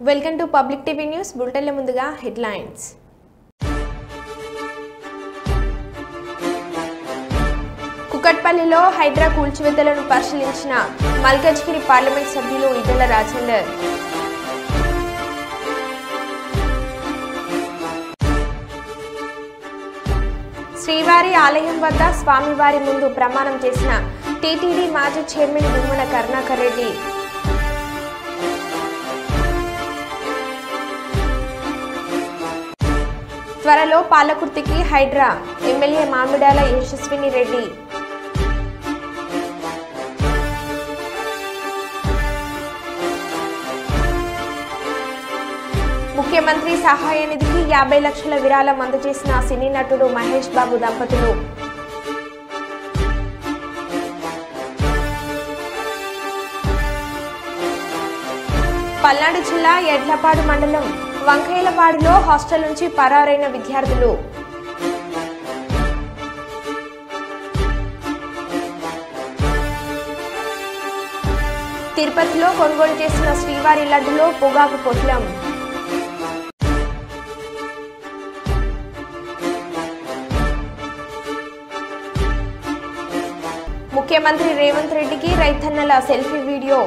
Welcome to public TV news బులెటిన్ల ముందుగా headlines. కుకట్పల్లిలో Hydraa కూల్చివేతలను పరిశీలించిన మల్కాజ్గిరి పార్లమెంట్ సభ్యులు ఈటెల రాజేందర్. శ్రీవారి ఆలయం వద్ద స్వామివారి ముందు ప్రమాణం చేసిన టీటీడీ మాజీ చైర్మన్ భూమన కరుణాకర్ రెడ్డి. త్వరలో పాలకుర్తికి హైడ్రా ఎమ్మెల్యే మామిడాల యశస్విని రెడ్డి. ముఖ్యమంత్రి సహాయ నిధికి 50 లక్షల విరాళం అందజేసిన సినీ నటుడు మహేష్ బాబు దంపతులు. పల్నాడు జిల్లా ఎడ్లపాడు మండలం వంకయ్యలపాడులో హాస్టల్ నుంచి పరారైన విద్యార్థులు. తిరుపతిలో కొనుగోలు చేసిన శ్రీవారి లడ్డులో పొగాకు పొట్లం. ముఖ్యమంత్రి రేవంత్ రెడ్డికి రైతన్నల సెల్ఫీ వీడియో.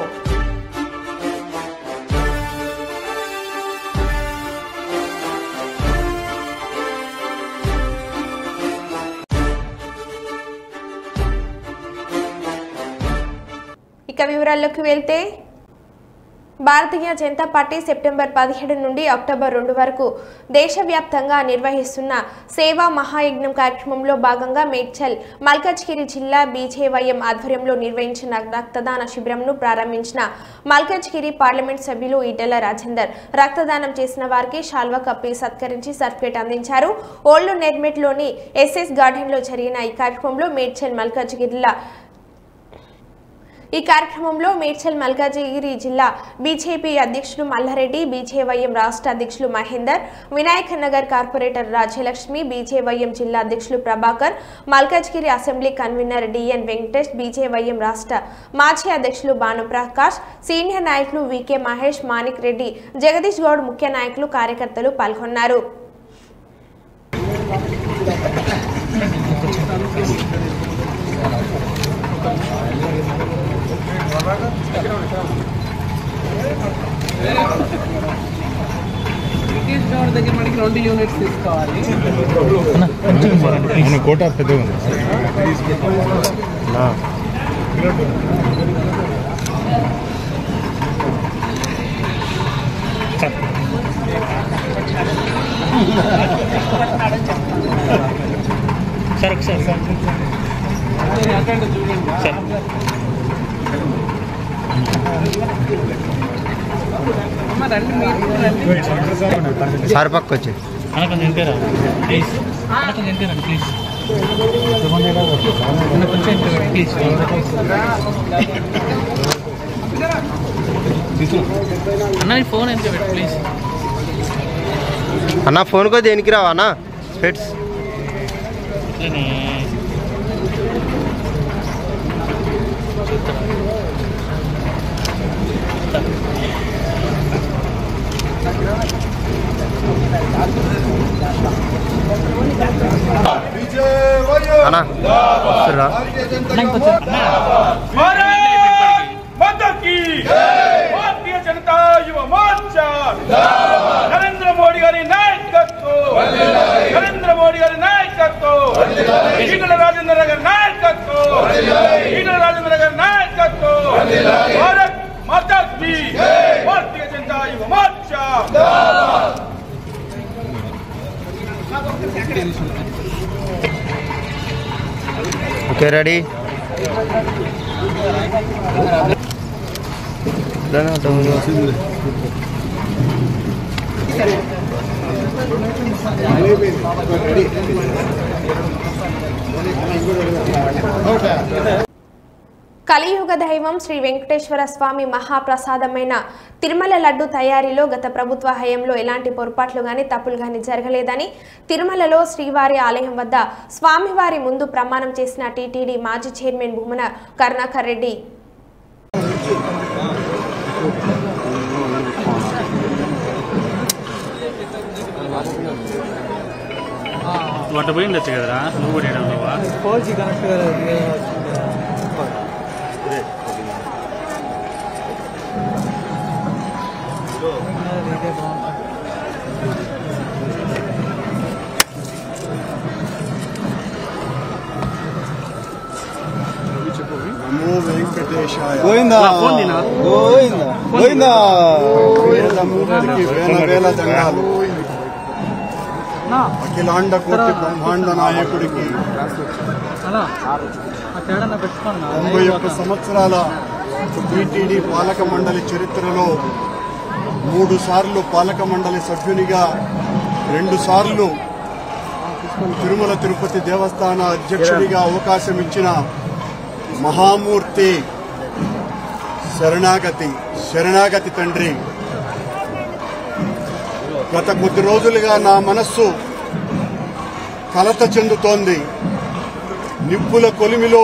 ఇక వివరాల్లోకి వెళ్తే, భారతీయ జనతా పార్టీ సెప్టెంబర్ 17 నుండి అక్టోబర్ 2 వరకు దేశవ్యాప్తంగా నిర్వహిస్తున్న సేవా మహాయజ్ఞం కార్యక్రమంలో భాగంగా మేడ్చల్ మల్కాజ్గిరి జిల్లా బీజేవైఎం ఆధ్వర్యంలో నిర్వహించిన రక్తదాన శిబిరంను ప్రారంభించిన మల్కాజ్గిరి పార్లమెంట్ సభ్యులు ఈటెల రాజేందర్ రక్తదానం చేసిన వారికి శాల్వా కప్పి సత్కరించి సర్టిఫికేట్ అందించారు. ఓల్డ్ నెర్మెట్లోని ఎస్ఎస్ గార్డెన్లో జరిగిన ఈ కార్యక్రమంలో మేడ్చల్ మల్కాజ్గిరి జిల్లా బీజేపీ అధ్యక్షులు మల్లారెడ్డి, బీజేవైఎం రాష్ట్ర అధ్యక్షులు మహేందర్, వినాయక్ నగర్ కార్పొరేటర్ రాజ్యలక్ష్మి, బీజేవైఎం జిల్లా అధ్యక్షులు Prabhakar, Malkajgiri assembly convener DN Venkatesh, BJYM రాష్ట్ర మాజీ అధ్యక్షులు భానుప్రకాష్, సీనియర్ నాయకులు వికే మహేష్, మాణిక్ రెడ్డి, జగదీష్ గౌడ్, ముఖ్య నాయకులు, కార్యకర్తలు పాల్గొన్నారు. దగ్గర మనకి 2 యూనిట్స్ తీసుకోవాలి. కోట పెద్దగా సార్ ఒకసారి సార్ పక్క వచ్చి ప్లీజ్ అన్న ఫోన్ ఎంత పెట్టు ప్లీజ్. అన్న ఫోన్ కో దేనికి రావా అన్న స్పెట్స్ అన్న వస్తురా भारतीय जनता युव मोर्चा नरेंद्र मोदी गारी नायकत्व नरेंद्र मोदी गारी नायकत्व ఈటెల రాజేందర్ గారి నాయకత్వం ఈటెల రాజేందర్ గారి నాయకత్వం భారత్ మాతా కీ భారతీయ జనతా యువ మోర్చా ఓకే రెడీ కలియుగ దైవం శ్రీ వెంకటేశ్వర స్వామి మహాప్రసాదమైన తిరుమల లడ్డు తయారీలో గత ప్రభుత్వ హయాంలో ఎలాంటి పొరపాట్లు గాని తప్పులు గాని జరగలేదని తిరుమలలో శ్రీవారి ఆలయం వద్ద స్వామివారి ముందు ప్రమాణం చేసిన టీటీడీ మాజీ చైర్మన్ భూమన కరుణాకర్ రెడ్డి వాట పోయిండొచ్చు కదరా నువ్వు కూడా ఏడవా పోల్చి కరెక్ట్ నమో వెంకటేశాయ గోవిందా పోందినా గోవిందా గోవిందా వేదమూర్తికి వేల వేల దండాలు అఖిలాండ కోటి బ్రహ్మాండ నాయకుడికి 91 సంవత్సరాల టీటీడీ పాలక మండలి చరిత్రలో 3 సార్లు పాలక మండలి సభ్యునిగా 2 సార్లు తిరుమల తిరుపతి దేవస్థాన అధ్యక్షుడిగా అవకాశం ఇచ్చిన మహామూర్తి శరణాగతి తండ్రి గత కొద్ది రోజులుగా నా మనస్సు కలత చెందుతోంది. నిప్పుల కొలిమిలో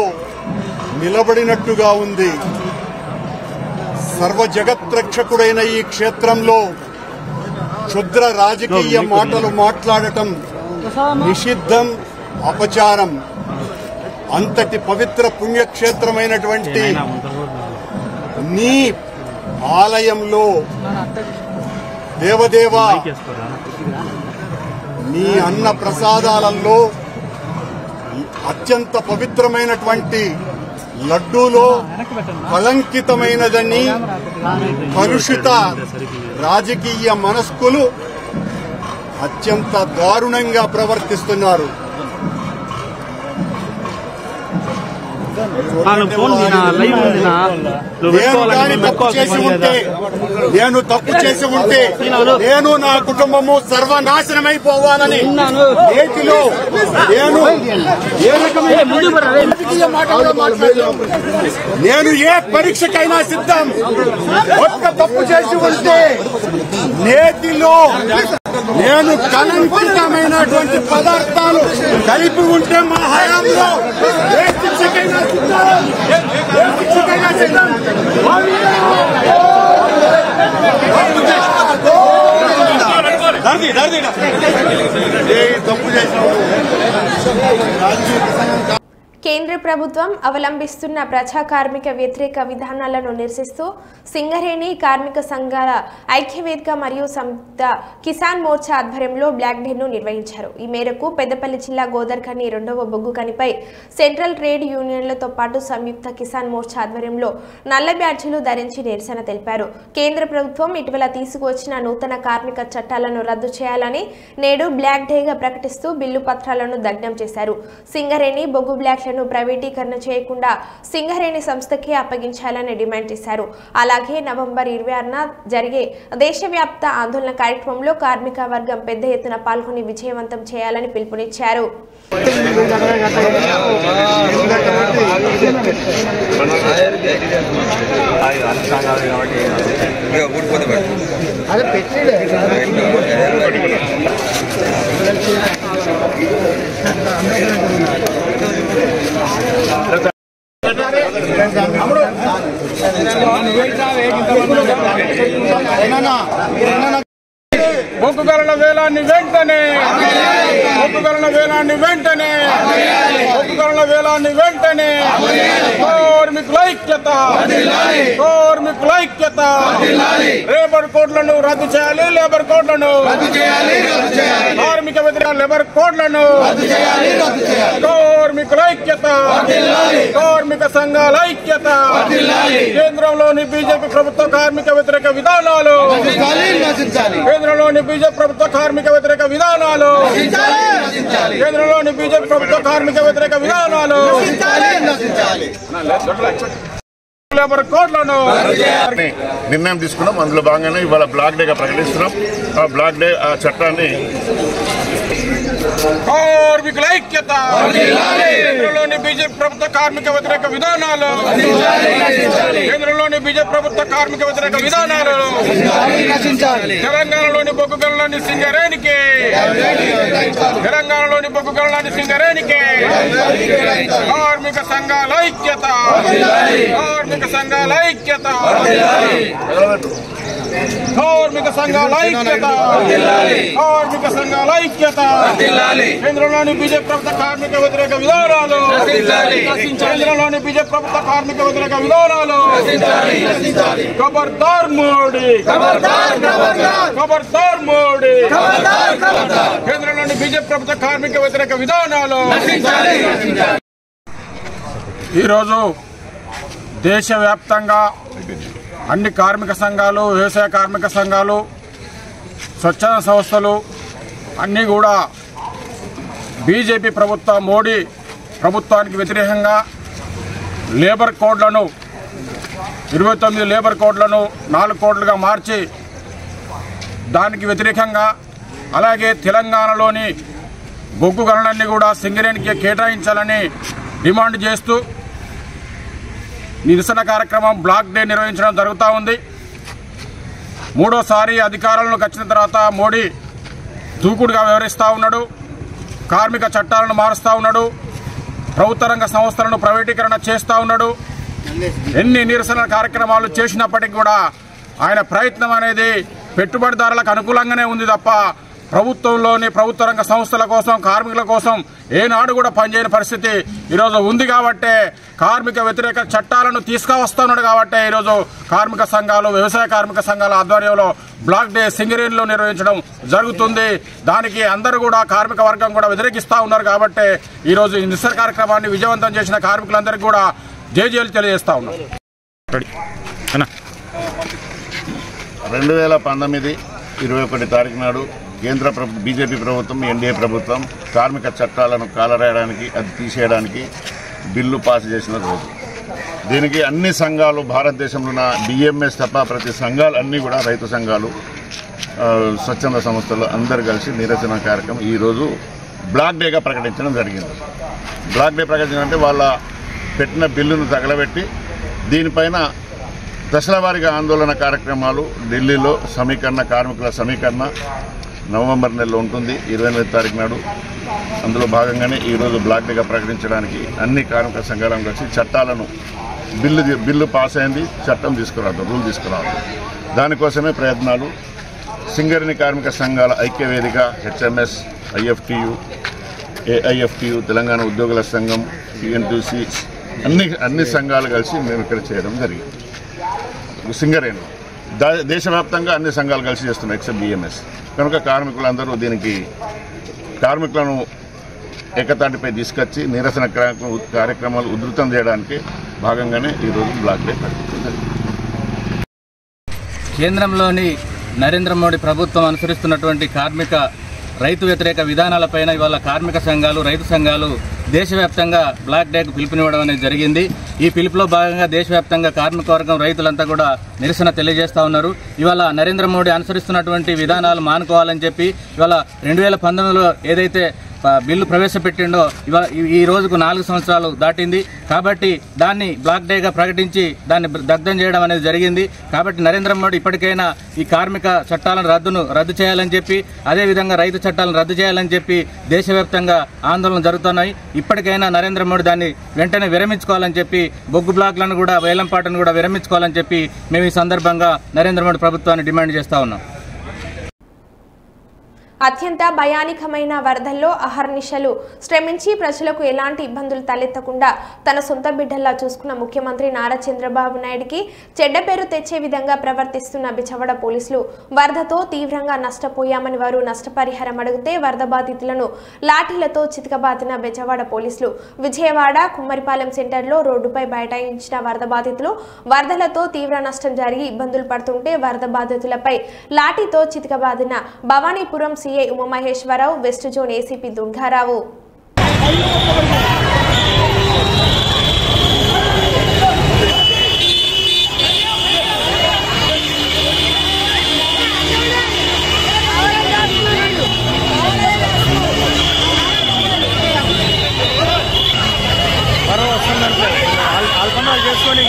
నిలబడినట్టుగా ఉంది. సర్వ జగత్రక్షకుడైన ఈ క్షేత్రంలో క్షుద్ర రాజకీయ మాటలు మాట్లాడటం నిషిద్ధం, అపచారం. అంతటి పవిత్ర పుణ్యక్షేత్రమైనటువంటి నీ ఆలయంలో దేవదేవ నీ అన్న ప్రసాదాలలో అత్యంత పవిత్రమైనటువంటి లడ్డూలో కళంకితమైనదని కలుషిత రాజకీయ మనస్కులు అత్యంత దారుణంగా ప్రవర్తిస్తున్నారు. నేను తప్పు చేసి ఉంటే నేను నా కుటుంబము సర్వనాశనమైపోవాలని నేటిలో నేను ఏ పరీక్షకైనా సిద్ధం. ఒక్క తప్పు చేసి ఉంటే నేటిలో నేను కలంకితమైనటువంటి పదార్థాలు కలిపి ఉంటే మా హయాంలో ఏ శిక్షకైనా సిద్ధం. తప్పు చేసినావు. కేంద్ర ప్రభుత్వం అవలంబిస్తున్న ప్రజా కార్మిక వ్యతిరేక విధానాలను నిరసిస్తూ సింగరేణి కార్మిక సంఘాల ఐక్యవేదిక మరియు సంయుక్త కిసాన్ మోర్చా ఆధ్వర్యంలో బ్లాక్ డేను నిర్వహించారు. ఈ మేరకు పెద్దపల్లి జిల్లా గోదర్ఖని 2వ బొగ్గు కనిపై సెంట్రల్ ట్రేడ్ యూనియన్లతో పాటు సంయుక్త కిసాన్ మోర్చా ఆధ్వర్యంలో నల్ల బ్యాడ్జీలు ధరించి నిరసన తెలిపారు. కేంద్ర ప్రభుత్వం ఇటీవల తీసుకువచ్చిన నూతన కార్మిక చట్టాలను రద్దు చేయాలని నేడు బ్లాక్ డేగా ప్రకటిస్తూ బిల్లు పత్రాలను దగ్ధం చేశారు. సింగరేణి బొగ్గు బ్లాక్ ప్రైవేటీకరణ చేయకుండా సింగరేణి సంస్థకి అప్పగించాలని డిమాండ్ చేశారు. అలాగే నవంబర్ 26న జరిగే దేశవ్యాప్త ఆందోళన కార్యక్రమంలో కార్మిక వర్గం పెద్ద ఎత్తున పాల్గొని విజయవంతం చేయాలని పిలుపునిచ్చారు. బొగ్గుగల వేలాన్ని వెంటనే బొగ్గుగల వేలాన్ని వెంటనే బొగ్గుగల వేలాన్ని వెంటనే కార్మికుల ఐక్యత కార్మికుల ఐక్యత లేబర్ కోడ్లను రద్దు చేయాలి. లేబర్ కోడ్లను కార్మిక వ్యతిరేక లేబర్ కోడ్లను కార్మికుల ఐక్యత కార్మిక సంఘాల ఐక్యత కేంద్రంలోని బీజేపీ ప్రభుత్వ కార్మిక వ్యతిరేక విధానాలు కేంద్రంలోని బీజేపీ ప్రభుత్వ కార్మిక వ్యతిరేక విధానాలు కేంద్రంలోని బీజేపీ ప్రభుత్వ కార్మిక వ్యతిరేక విధానాలు లేబర్ కోడ్లను నిర్ణయం తీసుకున్నాం. అందులో భాగంగానే ఇవాళ బ్లాక్ డేగా ప్రకటిస్తున్నాం. ఆ బ్లాక్ డే ఆ చట్టాన్ని కార్మికుల ఐక్యత కేంద్రంలోని బీజేపీ ప్రభుత్వ కార్మిక వ్యతిరేక విధానాలు కేంద్రంలోని బీజేపీ ప్రభుత్వ కార్మిక వ్యతిరేక విధానాలు తెలంగాణలోని బొగ్గు గనులని సింగరేణికి తెలంగాణలోని బొగ్గు గనులని సింగరేణికి కార్మిక సంఘాల ఐక్యత కార్మిక సంఘాల ఐక్యత కార్మిక సంఘాల ఐక్యత, కార్మిక సంఘాల ఐక్యత, కేంద్రంలోని బీజేపీ ప్రభుత్వ కార్మిక వ్యతిరేక విధానాలు, కేంద్రంలోని బీజేపీ ప్రభుత్వ కార్మిక వ్యతిరేక విధానాలు, ఖబర్దార్ మోడీ, ఖబర్దార్ మోడీ, కేంద్రంలోని బీజేపీ ప్రభుత్వ కార్మిక వ్యతిరేక విధానాలు. ఈరోజు దేశవ్యాప్తంగా అన్ని కార్మిక సంఘాలు, వ్యవసాయ కార్మిక సంఘాలు, స్వచ్ఛంద సంస్థలు అన్నీ కూడా బీజేపీ ప్రభుత్వ మోడీ ప్రభుత్వానికి వ్యతిరేకంగా లేబర్ కోడ్లను 29 లేబర్ కోడ్లను 4 కోడ్లుగా మార్చి దానికి వ్యతిరేకంగా, అలాగే తెలంగాణలోని బొగ్గు గనులన్నీ కూడా సింగరేణికి కేటాయించాలని డిమాండ్ చేస్తూ నిరసన కార్యక్రమం బ్లాక్ డే నిర్వహించడం జరుగుతూ ఉంది. మూడోసారి అధికారంలోకి వచ్చిన తర్వాత మోడీ దూకుడుగా వ్యవహరిస్తూ ఉన్నాడు, కార్మిక చట్టాలను మారుస్తూ ఉన్నాడు, ప్రభుత్వ రంగ సంస్థలను ప్రైవేటీకరణ చేస్తూ ఉన్నాడు. ఎన్ని నిరసన కార్యక్రమాలు చేసినప్పటికీ కూడా ఆయన ప్రయత్నం అనేది పెట్టుబడిదారులకు అనుకూలంగానే ఉంది తప్ప ప్రభుత్వంలోని ప్రభుత్వ రంగ సంస్థల కోసం, కార్మికుల కోసం ఏనాడు కూడా పనిచేయని పరిస్థితి ఈరోజు ఉంది. కాబట్టే కార్మిక వ్యతిరేక చట్టాలను తీసుకువస్తున్నాడు. కాబట్టే ఈరోజు కార్మిక సంఘాలు, వ్యవసాయ కార్మిక సంఘాల ఆధ్వర్యంలో బ్లాక్ డే సింగరేణిలో నిర్వహించడం జరుగుతుంది. దానికి అందరూ కూడా కార్మిక వర్గం కూడా వ్యతిరేకిస్తూ ఉన్నారు. కాబట్టే ఈరోజు ఈ నిరసన కార్యక్రమాన్ని విజయవంతం చేసిన కార్మికులందరికీ కూడా జేజేలు తెలియజేస్తా ఉన్నారు. 2019-21 తారీఖు నాడు కేంద్ర బీజేపీ ప్రభుత్వం, ఎన్డీఏ ప్రభుత్వం కార్మిక చట్టాలను కాలరాయడానికి, అది తీసేయడానికి బిల్లు పాస్ చేసిన రోజు. దీనికి అన్ని సంఘాలు, భారతదేశంలో ఉన్న డిఎంఎస్ తప్ప ప్రతి సంఘాలు అన్నీ కూడా, రైతు సంఘాలు, స్వచ్ఛంద సంస్థలు అందరు కలిసి నిరసన కార్యక్రమం ఈరోజు బ్లాక్ డేగా ప్రకటించడం జరిగింది. బ్లాక్ డే ప్రకటించడం అంటే వాళ్ళ పెట్టిన బిల్లును తగలబెట్టి దీనిపైన దశల వారీగా ఆందోళన కార్యక్రమాలు ఢిల్లీలో కార్మికుల సమీకరణ నవంబర్ నెలలో ఉంటుంది, 28 తారీఖు నాడు. అందులో భాగంగానే ఈరోజు బ్లాక్ డేగా ప్రకటించడానికి అన్ని కార్మిక సంఘాలను కలిసి చట్టాలను బిల్లు పాస్ అయింది, చట్టం తీసుకురాదు, రూల్ తీసుకురాదు. దానికోసమే ప్రయత్నాలు. సింగరేణి కార్మిక సంఘాల ఐక్యవేదిక, హెచ్ఎంఎస్, ఐఎఫ్టియు, ఏఐఎఫ్టియు, తెలంగాణ ఉద్యోగుల సంఘం, టీఎన్టీసీ అన్ని సంఘాలు కలిసి మేము ఇక్కడ చేయడం జరిగింది. సింగరేణి దేశవ్యాప్తంగా అన్ని సంఘాలు కలిసి చేస్తున్నాయి ఎక్సెప్ట్ బిఎంఎస్. కనుక కార్మికులందరూ దీనికి కార్మికులను ఏకతాటిపై తీసుకొచ్చి నిరసన కార్యక్రమాలు ఉధృతం చేయడానికి భాగంగానే ఈరోజు బ్లాక్ డే ప్రకటించింది. కేంద్రంలోని నరేంద్ర మోడీ ప్రభుత్వం అనుసరిస్తున్నటువంటి కార్మిక రైతు వ్యతిరేక విధానాలపైన ఇవాళ కార్మిక సంఘాలు, రైతు సంఘాలు దేశవ్యాప్తంగా బ్లాక్ డేకు పిలుపునివ్వడం అనేది జరిగింది. ఈ పిలుపులో భాగంగా దేశవ్యాప్తంగా కార్మిక వర్గం, రైతులంతా కూడా నిరసన తెలియజేస్తూ ఉన్నారు. ఇవాళ నరేంద్ర మోడీ అనుసరిస్తున్నటువంటి విధానాలు మానుకోవాలని చెప్పి ఇవాళ 2019లో ఏదైతే బిల్లు ప్రవేశపెట్టిండో ఈ రోజుకు 4 సంవత్సరాలు దాటింది. కాబట్టి దాన్ని బ్లాక్ డేగా ప్రకటించి దాన్ని దగ్ధం చేయడం అనేది జరిగింది. కాబట్టి నరేంద్ర మోడీ ఇప్పటికైనా ఈ కార్మిక చట్టాలను రద్దు చేయాలని చెప్పి, అదేవిధంగా రైతు చట్టాలను రద్దు చేయాలని చెప్పి దేశవ్యాప్తంగా ఆందోళనలు జరుగుతున్నాయి. ఇప్పటికైనా నరేంద్ర మోడీ దాన్ని వెంటనే విరమించుకోవాలని చెప్పి, బొగ్గు బ్లాక్లను కూడా, వేలంపాటను కూడా విరమించుకోవాలని చెప్పి మేము ఈ సందర్భంగా నరేంద్ర మోడీ ప్రభుత్వాన్ని డిమాండ్ చేస్తా ఉన్నాం. అత్యంత భయానకమైన వరదల్లో అహర్నిశలు శ్రమించి ప్రజలకు ఎలాంటి ఇబ్బందులు తలెత్తకుండా తన సొంత బిడ్డల్లా చూసుకున్న ముఖ్యమంత్రి నారా చంద్రబాబు నాయుడికి చెడ్డ పేరు తెచ్చే విధంగా ప్రవర్తిస్తున్న బెజవాడ పోలీసులు వరదతో తీవ్రంగా నష్టపోయామని వారు నష్టపరిహారం అడిగితే వరద బాధితులను లాఠీలతో చితకబాదిన బెజవాడ పోలీసులు. విజయవాడ కుమ్మరిపాలెం సెంటర్లో రోడ్డుపై బైఠాయించిన వరద బాధితులు వరదలతో తీవ్ర నష్టం జరిగి ఇబ్బందులు పడుతుంటే వరద బాధితులపై లాఠీతో చితకబాదిన Bhavanipuram CI Umamaheswararao, west zone ACP Durgarao. చేసుకొని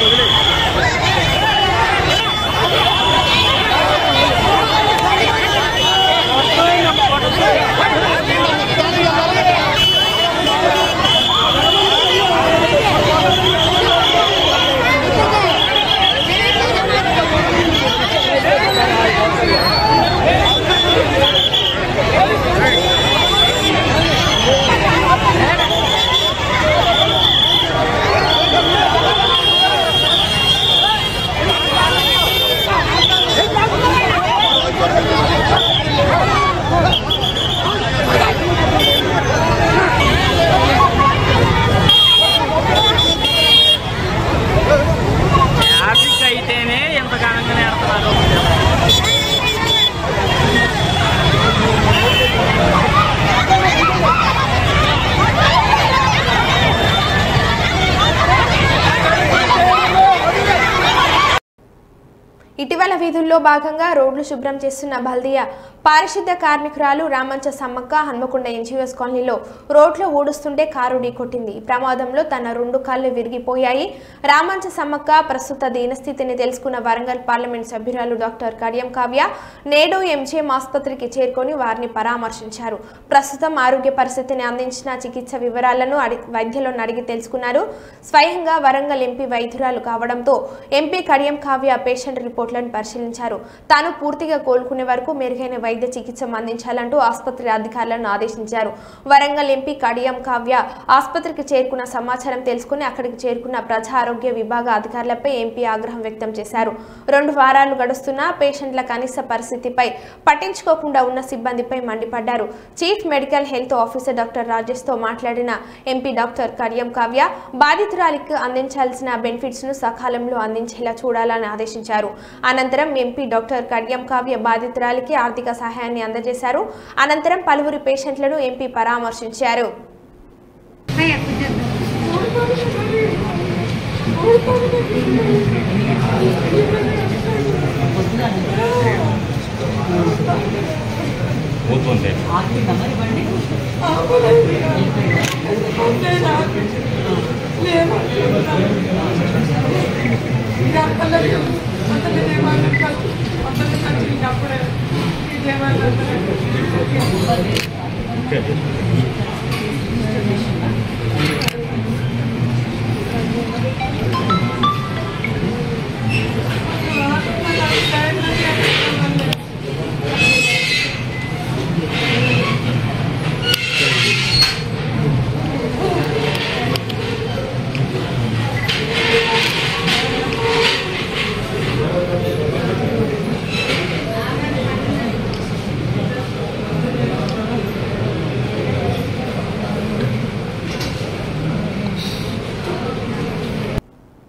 క్లీనింగ్ లో భాగంగా రోడ్లు శుభ్రం చేస్తున్న బల్దియా పారిశుద్ధ్య కార్మికురాలు రామంచ సమ్మక్క హన్మకొండ ఎన్జీఓస్ కాలనీలో రోడ్లు ఊడుస్తుంటే కారు ఢీకొట్టింది. ఈ ప్రమాదంలో తన 2 కాళ్లు విరిగిపోయాయి. రామంచ సమ్మక్క ప్రస్తుత దీనస్థితిని తెలుసుకున్న వరంగల్ పార్లమెంట్ సభ్యురాలు డాక్టర్ కడియం కావ్య నేడు ఎంజీఎం ఆసుపత్రికి చేరుకొని వారిని పరామర్శించారు. ప్రస్తుతం ఆరోగ్య పరిస్థితిని అందించిన చికిత్స వివరాలను వైద్యులను అడిగి తెలుసుకున్నారు. స్వయంగా వరంగల్ ఎంపీ వైద్యురాలు కావడంతో ఎంపీ కడియం కావ్య పేషెంట్ రిపోర్ట్లను పరిశీలించారు. తాను పూర్తిగా కోలుకునే వరకు మెరుగైన వైద్య చికిత్స అందించాలంటూ ఆసుపత్రి అధికారులను ఆదేశించారు. వరంగల్ ఎంపీ కడియం కావ్య ఆసుపత్రికి చేరుకున్న సమాచారం తెలుసుకుని అక్కడికి చేరుకున్న ప్రజా ఆరోగ్య విభాగ అధికారులపై ఎంపీ ఆగ్రహం వ్యక్తం చేశారు. 2 వారాలు గడుస్తున్నా పేషెంట్ల కనీస పరిస్థితిపై పట్టించుకోకుండా ఉన్న సిబ్బందిపై మండిపడ్డారు. Chief medical health officer doctor Rajesh తో మాట్లాడిన ఎంపీ డాక్టర్ కడియం కావ్య బాధితురాలికి అందించాల్సిన బెనిఫిట్స్ ను సకాలంలో అందించేలా చూడాలని ఆదేశించారు. అనంతరం ఎంపీ డాక్టర్ కడియం కావ్య బాధితురాలికి ఆర్థిక సహాయాన్ని అందజేశారు. అనంతరం పలువురు పేషెంట్లను ఎంపీ పరామర్శించారు.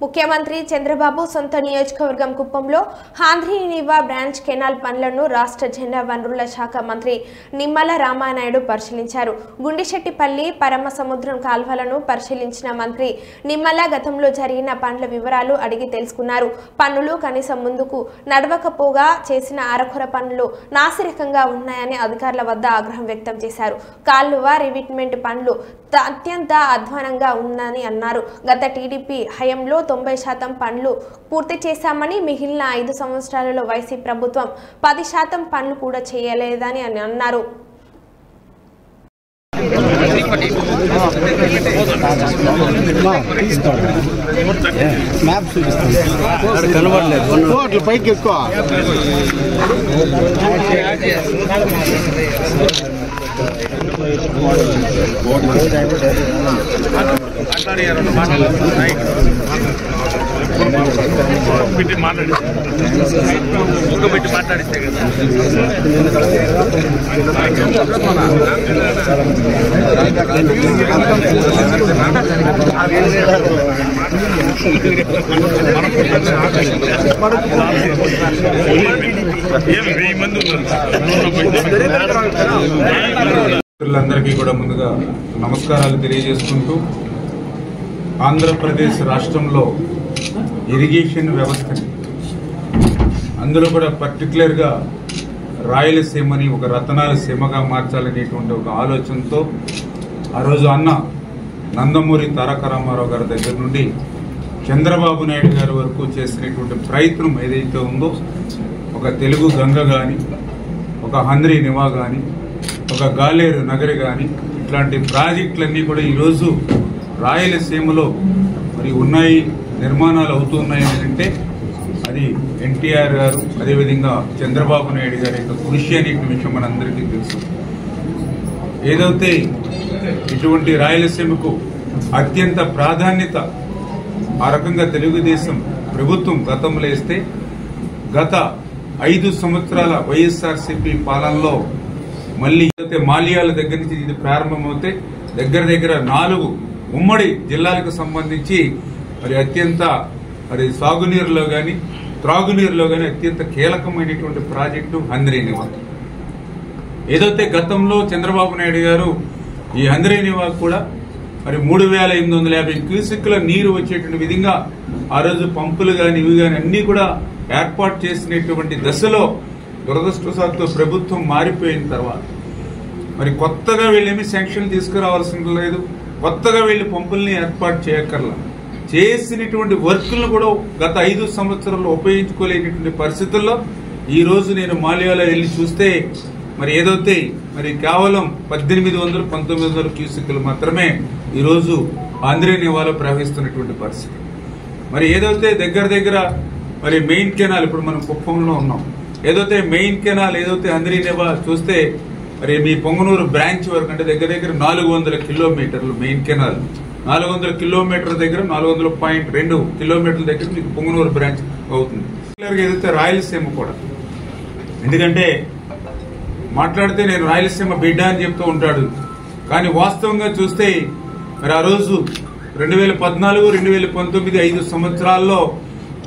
ముఖ్యమంత్రి చంద్రబాబు సొంత నియోజకవర్గం కుప్పంలో హాంద్రీనివా బ్రాంచ్ కెనాల్ పనులను రాష్ట్ర జల వనరుల శాఖ మంత్రి నిమ్మల రామానాయుడు పరిశీలించారు. గుండిశెట్టిపల్లి పరమసముద్రం కాల్వలను పరిశీలించిన మంత్రి నిమ్మల గతంలో జరిగిన పనుల వివరాలు అడిగి తెలుసుకున్నారు. పనులు కనీసం ముందుకు నడవకపోగా చేసిన అరకొర పనులు నాసిరకంగా ఉన్నాయని అధికారుల వద్ద ఆగ్రహం వ్యక్తం చేశారు. కాలువ రివిట్మెంట్ పనులు అత్యంత అధ్వానంగా ఉందని అన్నారు. గత టీడీపీ హయాంలో 90% పనులు పూర్తి చేశామని, మిగిలిన 5 సంవత్సరాలలో వైసీపీ ప్రభుత్వం 10% పనులు కూడా చేయలేదని అన్నారు. కనబడలేదు పైకి ఎక్కువ మాట్లాడిస్తే కదా మిత్రులందరికీ కూడా ముందుగా నమస్కారాలు తెలియజేసుకుంటూ, ఆంధ్రప్రదేశ్ రాష్ట్రంలో ఇరిగేషన్ వ్యవస్థని, అందులో కూడా పర్టికులర్గా రాయలసీమని ఒక రతనాల సీమగా మార్చాలనేటువంటి ఒక ఆలోచనతో ఆ రోజు అన్న నందమూరి తారక రామారావు గారి దగ్గర నుండి చంద్రబాబు నాయుడు గారి వరకు చేసినటువంటి ప్రయత్నం ఏదైతే ఉందో, ఒక తెలుగు గంగ కానీ, ఒక హంద్రీ నివా కానీ, ఒక గాలేరు నగరి కానీ, ఇట్లాంటి ప్రాజెక్టులన్నీ కూడా ఈరోజు రాయలసీమలో మరి ఉన్నాయి, నిర్మాణాలు అవుతున్నాయి అంటే అది ఎన్టీఆర్ గారు, అదేవిధంగా చంద్రబాబు నాయుడు గారి యొక్క కృషి అనే విషయం మనందరికీ తెలుసు. ఏదైతే ఇటువంటి రాయలసీమకు అత్యంత ప్రాధాన్యత ఆ రకంగా తెలుగుదేశం ప్రభుత్వం గతంలో ఇస్తే, గత 5 సంవత్సరాల వైఎస్ఆర్సీపీ పాలనలో మళ్ళీ మాల్యాల దగ్గర నుంచి ఇది ప్రారంభమవుతే దగ్గర దగ్గర 4 ఉమ్మడి జిల్లాలకు సంబంధించి మరి అత్యంత మరి సాగునీరులో కానీ త్రాగునీరులో కానీ అత్యంత కీలకమైనటువంటి ప్రాజెక్టు హంద్రీనివా. ఏదైతే గతంలో చంద్రబాబు నాయుడు గారు ఈ హంద్రీనివా కూడా మరి 3850 క్యూసెక్కుల నీరు వచ్చేటువంటి విధంగా ఆ రోజు పంపులు కానీ ఇవి కానీ అన్ని కూడా ఏర్పాటు చేసినటువంటి దశలో దురదృష్టవశాత్తు ప్రభుత్వం మారిపోయిన తర్వాత మరి కొత్తగా వీళ్ళేమి శాంక్షన్ తీసుకురావాల్సిన లేదు, కొత్తగా వీళ్ళు పంపుల్ని ఏర్పాటు చేయక్కర్లా. చేసినటువంటి వర్కులను కూడా గత 5 సంవత్సరాల్లో ఉపయోగించుకోలేనటువంటి పరిస్థితుల్లో ఈ రోజు నేను మాల్యాలో వెళ్ళి చూస్తే మరి ఏదైతే మరి కేవలం 1800-1900 క్యూసెక్లు మాత్రమే ఈరోజు ఆంధ్రనివాలో ప్రవహిస్తున్నటువంటి పరిస్థితి. మరి ఏదైతే దగ్గర మరి మెయిన్ కెనాల్, ఇప్పుడు మనం కుప్పంలో ఉన్నాం, ఏదైతే మెయిన్ కెనాల్ ఏదైతే ఆంధ్రనివా చూస్తే మరి మీ పొంగనూరు బ్రాంచ్ వరకు అంటే దగ్గర 400 కిలోమీటర్లు మెయిన్ కెనాల్, 400 కిలోమీటర్ల దగ్గర 400.2 కిలోమీటర్ల దగ్గర మీకు పొంగనూరు బ్రాంచ్ అవుతుంది. ఏదైతే రాయలసీమ కూడా, ఎందుకంటే మాట్లాడితే నేను రాయలసీమ బిడ్డ అని చెప్తూ ఉంటాడు, కానీ వాస్తవంగా చూస్తే మరి ఆ రోజు 2014-2019 5 సంవత్సరాల్లో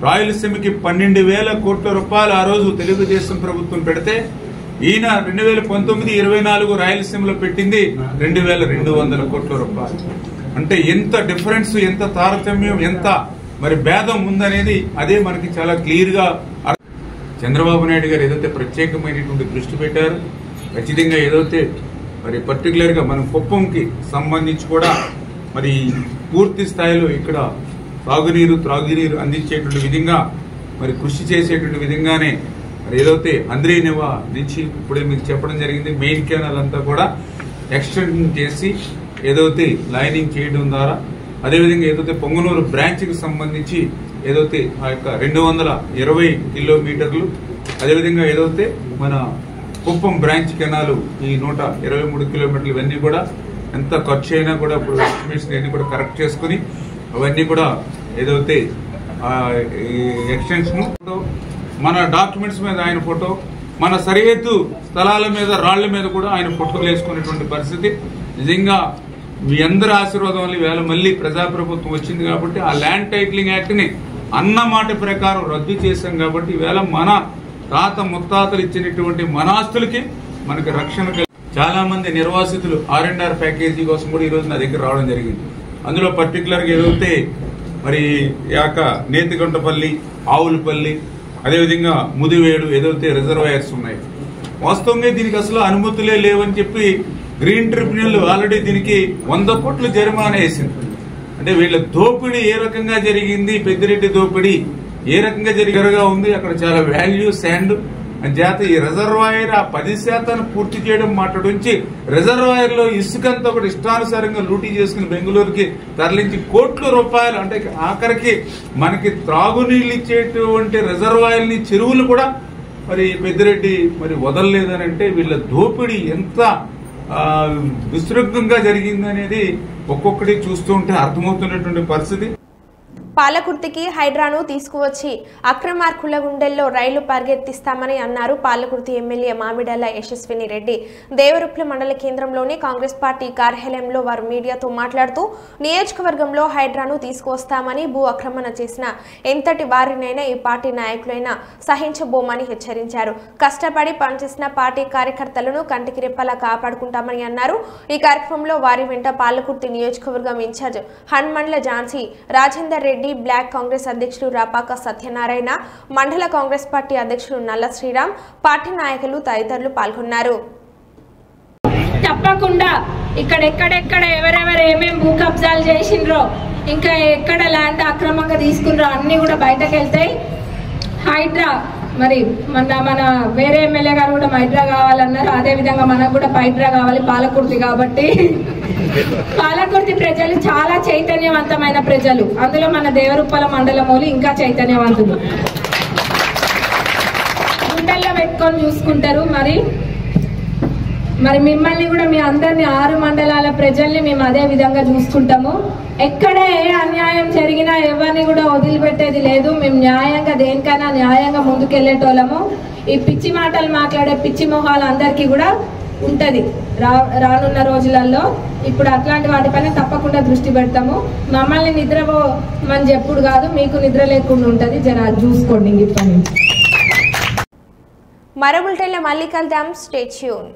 రాయలసీమకి 12,000 కోట్ల రూపాయలు ఆ రోజు తెలుగుదేశం ప్రభుత్వం పెడితే ఈయన 2019-24 రాయలసీమలో పెట్టింది 2,200 కోట్ల రూపాయలు. అంటే ఎంత డిఫరెన్స్, ఎంత తారతమ్యం, ఎంత మరి భేదం ఉందనేది అదే మనకి చాలా క్లియర్ గా. చంద్రబాబు నాయుడు గారు ఏదైతే ప్రత్యేకమైనటువంటి దృష్టి పెట్టారు, ఖచ్చితంగా ఏదైతే మరి పర్టికులర్ గా మనం కుప్పంకి సంబంధించి కూడా మరి పూర్తి స్థాయిలో ఇక్కడ త్రాగునీరు అందించేటువంటి విధంగా మరి కృషి చేసేటువంటి విధంగానే మరి ఏదైతే ఆంధ్రనివా నుంచి ఇప్పుడే మీకు చెప్పడం జరిగింది, మెయిన్ కెనాల్ అంతా కూడా ఎక్స్టెండ్ చేసి ఏదైతే లైనింగ్ చేయడం ద్వారా, అదేవిధంగా ఏదైతే పొంగనూరు బ్రాంచ్ కి సంబంధించి ఏదైతే ఆ యొక్క 220 కిలోమీటర్లు, అదేవిధంగా ఏదైతే మన కుప్పం బ్రాంచ్ కెనాలు ఈ 123 కిలోమీటర్లు, ఇవన్నీ కూడా ఎంత ఖర్చు అయినా కూడా ఇప్పుడు ఎస్టిమేషన్ అన్ని కూడా కరెక్ట్ చేసుకుని అవన్నీ కూడా ఏదైతే ఎక్స్టెన్షన్ మన డాక్యుమెంట్స్ మీద ఆయన ఫోటో, మన సరిహద్దు స్థలాల మీద రాళ్ల మీద కూడా ఆయన ఫోటోలు వేసుకునేటువంటి పరిస్థితి. నిజంగా మీ అందరి ఆశీర్వాదం వల్ల వేళ మళ్ళీ ప్రజాప్రభుత్వం వచ్చింది కాబట్టి ఆ ల్యాండ్ టైటిలింగ్ యాక్ట్ ని అన్న మాట ప్రకారం రద్దు చేశాం కాబట్టి ఈవేళ మన తాత ముత్తాతలు ఇచ్చినటువంటి మన ఆస్తులకి మనకి రక్షణ. చాలా మంది నిర్వాసితులు R&R ప్యాకేజీ కోసం కూడా ఈ రోజు నా దగ్గర రావడం జరిగింది. అందులో పర్టికులర్ గా ఏదైతే మరి యాక నేతిగొంటపల్లి, ఆవులపల్లి, అదేవిధంగా ముదివేడు ఏదైతే రిజర్వాయర్స్ ఉన్నాయి, వాస్తవంగా దీనికి అసలు అనుమతులే లేవని చెప్పి గ్రీన్ ట్రిబ్యునల్ ఆల్రెడీ దీనికి 100 కోట్ల జరిమానా వేసింది. అంటే వీళ్ళ దోపిడీ ఏ రకంగా జరిగింది, పెద్దిరెడ్డి దోపిడీ ఏ రకంగా జరిగరగా ఉంది, అక్కడ చాలా వాల్యూ శాండ్ చేత ఈ రిజర్వాయర్ ఆ 10% పూర్తి చేయడం మాట్లాడుంచి రిజర్వాయర్ లో ఇసుకంతా కూడా ఇష్టానుసారంగా లూటీ చేసుకుని బెంగళూరుకి తరలించి కోట్ల రూపాయలు, అంటే ఆఖరికి మనకి త్రాగునీళ్ళు ఇచ్చేటువంటి రిజర్వాయర్ ని చెరువులు కూడా మరి పెద్దిరెడ్డి మరి వదలలేదని అంటే వీళ్ళ దోపిడీ ఎంత విస్తృతంగా జరిగిందనేది ఒక్కొక్కటి చూస్తూ ఉంటే అర్థమవుతున్నటువంటి పరిస్థితి. పాలకుర్తికి హైడ్రాను తీసుకువచ్చి అక్రమార్కుల గుండెల్లో రైలు పరిగెత్తిస్తామని అన్నారు పాలకుర్తి ఎమ్మెల్యే మామిడాల యశస్విని రెడ్డి. దేవరుప్ల మండల కేంద్రంలోని కాంగ్రెస్ పార్టీ కార్యాలయంలో వారు మీడియాతో మాట్లాడుతూ నియోజకవర్గంలో హైడ్రాను తీసుకువస్తామని, భూ ఆక్రమణ చేసిన ఎంతటి వారినైనా ఈ పార్టీ నాయకులైనా సహించబోమని హెచ్చరించారు. కష్టపడి పనిచేసిన పార్టీ కార్యకర్తలను కంటికి రెప్పలా కాపాడుకుంటామని అన్నారు. ఈ కార్యక్రమంలో వారి వెంట పాలకుర్తి నియోజకవర్గం ఇన్ఛార్జ్ హన్మండ్ల ఝాన్సీ, రాజేందర్ రెడ్డి, బ్లాక్ కాంగ్రెస్ అధ్యక్షులు రాపాక సత్యనారాయణ, మండల కాంగ్రెస్ పార్టీ అధ్యక్షులు నల్ల శ్రీరామ్, పార్టీ నాయకులు తదితరులు పాల్గొన్నారు. తప్పకుండా ఎక్కడెక్కడ ఎవరెవరు ఏమేమి భూ కబ్జాలు చేసిండ్రో, ఇంకా ఎక్కడ ల్యాండ్ అక్రమంగా తీసుకున్నారో అన్ని కూడా బయటకు వెళ్తాయి. హైడ్రా మరి మన వేరే ఎమ్మెల్యే గారు కూడా హైడ్రా కావాలన్నారు, అదే విధంగా మనకు కూడా హైడ్రా కావాలి పాలకుర్తి. కాబట్టి పాలకుర్తి ప్రజలు చాలా చైతన్యవంతమైన ప్రజలు, అందులో మన దేవరుప్పల మండలమూలు ఇంకా చైతన్యవంతులు, గుండెల్లో పెట్టుకొని చూసుకుంటారు. మరి మిమ్మల్ని కూడా మీ అందరినీ 6 మండలాల ప్రజల్ని మేము అదే విధంగా చూసుకుంటాము. ఎక్కడ ఏ అన్యాయం జరిగినా ఎవరిని కూడా వదిలిపెట్టేది లేదు. మేము న్యాయంగా దేనికైనా న్యాయంగా ముందుకెళ్లేటోళ్ళము. ఈ పిచ్చి మాటలు మాట్లాడే పిచ్చి మొహాలు అందరికీ కూడా ఉంటది రానున్న రోజులలో. ఇప్పుడు అట్లాంటి వాటిపైన తప్పకుండా దృష్టి పెడతాము. మమ్మల్ని నిద్రపోమని చెప్పుడు కాదు, మీకు నిద్ర లేకుండా ఉంటది, జర చూసుకోండి ఇప్పటి నుంచి. మరో బులెటిన్లో మళ్ళీ కలుద్దాం. Stay tune.